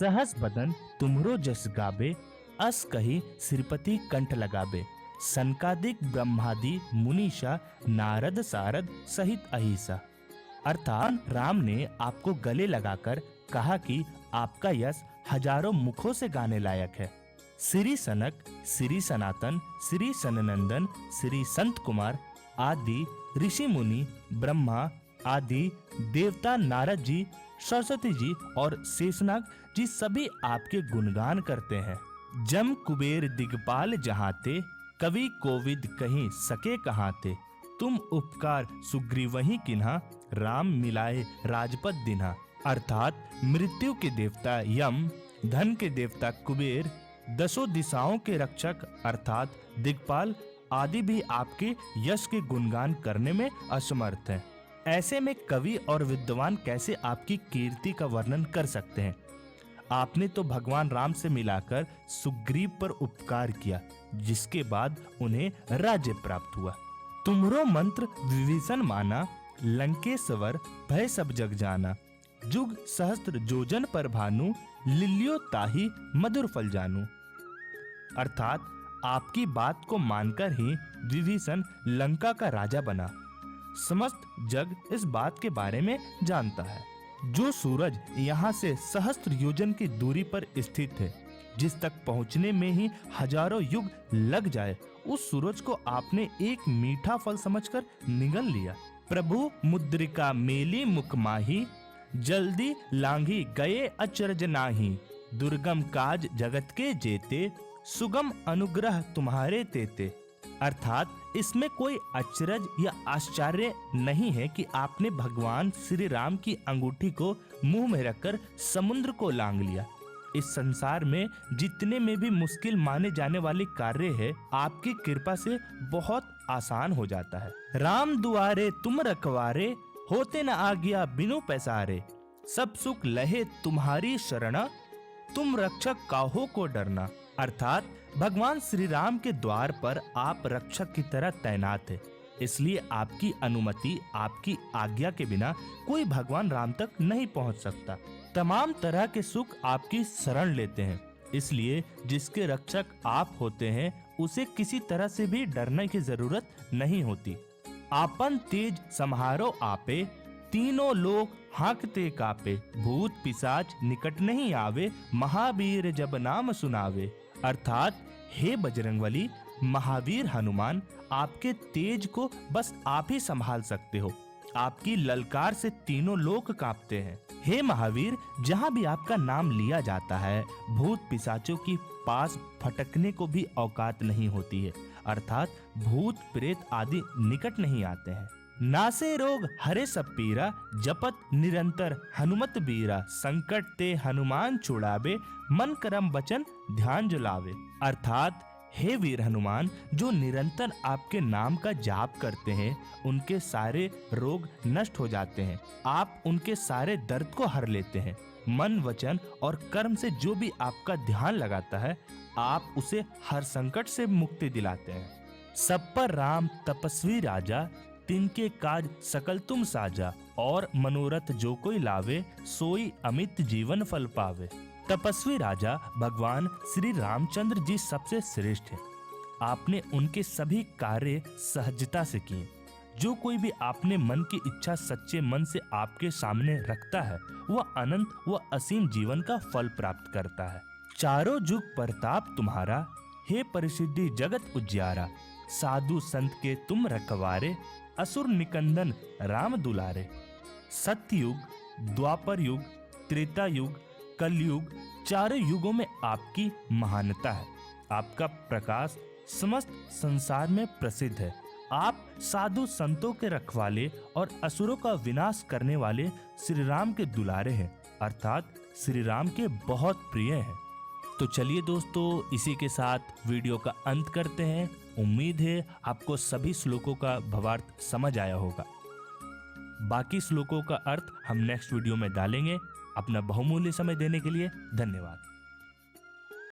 सहस बदन तुमरो जस गाबे, अस कही श्रीपति कंठ लगाबे। सनकादिक ब्रह्मादि मुनीषा, नारद सारद सहित अहिसा। अर्थात राम ने आपको गले लगाकर कहा कि आपका यश हजारों मुखों से गाने लायक है। श्री सनक, श्री सनातन, श्री सननंदन, श्री संत कुमार आदि ऋषि मुनि, ब्रह्मा आदि देवता, नारद जी, सरस्वती जी और शेषनाग जी सभी आपके गुणगान करते हैं। जम कुबेर दिगपाल जहाँ ते, कवि कोविद कहीं सके कहाँ ते। तुम उपकार सुग्रीवहि किन्हा, राम मिलाए राजपद दिन्हा। अर्थात मृत्यु के देवता यम, धन के देवता कुबेर, दसों दिशाओं के रक्षक अर्थात दिग्पाल आदि भी आपके यश के गुणगान करने में असमर्थ हैं। ऐसे में कवि और विद्वान कैसे आपकी कीर्ति का वर्णन कर सकते हैं। आपने तो भगवान राम से मिलाकर सुग्रीव पर उपकार किया, जिसके बाद उन्हें राज्य प्राप्त हुआ। तुम्हरो मंत्र विभीषण माना, लंकेश्वर भय सब जग जाना। जुग सहस्त्र जोजन पर भानु, लिलियो ताहि मधुर फल जानू। अर्थात आपकी बात को मानकर ही विभीषण लंका का राजा बना। समस्त जग इस बात के बारे में जानता है। जो सूरज यहाँ से सहस्त्र योजन की दूरी पर स्थित है, जिस तक पहुँचने में ही हजारों युग लग जाए, उस सूरज को आपने एक मीठा फल समझकर निगल लिया। प्रभु मुद्रिका मेली मुख माही, जल्दी लांघी गए अचरज नाही। दुर्गम काज जगत के जेते, सुगम अनुग्रह तुम्हारे तेते। अर्थात इसमें कोई अचरज या आश्चर्य नहीं है कि आपने भगवान श्री राम की अंगूठी को मुंह में रखकर समुद्र को लांघ लिया। इस संसार में जितने में भी मुश्किल माने जाने वाले कार्य है, आपकी कृपा से बहुत आसान हो जाता है। राम दुआरे तुम रखवारे, होते न आज्ञा बिनु पैसारे। सब सुख लहे तुम्हारी शरणा, तुम रक्षक काहो को डरना। अर्थात भगवान श्री राम के द्वार पर आप रक्षक की तरह तैनात है, इसलिए आपकी अनुमति, आपकी आज्ञा के बिना कोई भगवान राम तक नहीं पहुंच सकता। तमाम तरह के सुख आपकी शरण लेते हैं, इसलिए जिसके रक्षक आप होते हैं उसे किसी तरह से भी डरने की जरूरत नहीं होती। आपन तेज सम्हारो आपे, तीनों लोग हाँकते कापे। भूत पिशाच निकट नहीं आवे, महावीर जब नाम सुनावे। अर्थात हे बजरंगबली, महावीर हनुमान, आपके तेज को बस आप ही संभाल सकते हो। आपकी ललकार से तीनों लोग कांपते हैं। हे महावीर, जहाँ भी आपका नाम लिया जाता है, भूत पिशाचों की पास फटकने को भी औकात नहीं होती है। अर्थात भूत प्रेत आदि निकट नहीं आते हैं। नासे रोग हरे सब पीरा, जपत निरंतर हनुमत बीरा। संकट ते हनुमान छुड़ावे, मन करम वचन ध्यान जुलावे। अर्थात हे वीर हनुमान, जो निरंतर आपके नाम का जाप करते हैं, उनके सारे रोग नष्ट हो जाते हैं। आप उनके सारे दर्द को हर लेते हैं। मन, वचन और कर्म से जो भी आपका ध्यान लगाता है, आप उसे हर संकट से मुक्ति दिलाते हैं। सब पर राम तपस्वी राजा, तिनके काज सकल तुम साजा। और मनोरथ जो कोई लावे, सोई अमित जीवन फल पावे। तपस्वी राजा भगवान श्री रामचंद्र जी सबसे श्रेष्ठ हैं। आपने उनके सभी कार्य सहजता से किए। जो कोई भी आपने मन की इच्छा सच्चे मन से आपके सामने रखता है, वह अनंत व असीम जीवन का फल प्राप्त करता है। चारों जुग प्रताप तुम्हारा, हे परिसिद्धि जगत उजियारा। साधु संत के तुम रखवारे, असुर निकंदन राम दुलारे। सत्ययुग, द्वापर युग, त्रेता युग, कलयुग, चारों युगों में आपकी महानता है। आपका प्रकाश समस्त संसार में प्रसिद्ध है। आप साधु संतों के रखवाले और असुरों का विनाश करने वाले श्री राम के दुलारे हैं, अर्थात श्री राम के बहुत प्रिय हैं। तो चलिए दोस्तों, इसी के साथ वीडियो का अंत करते हैं। उम्मीद है आपको सभी श्लोकों का भावार्थ समझ आया होगा। बाकी श्लोकों का अर्थ हम नेक्स्ट वीडियो में डालेंगे। अपना बहुमूल्य समय देने के लिए धन्यवाद।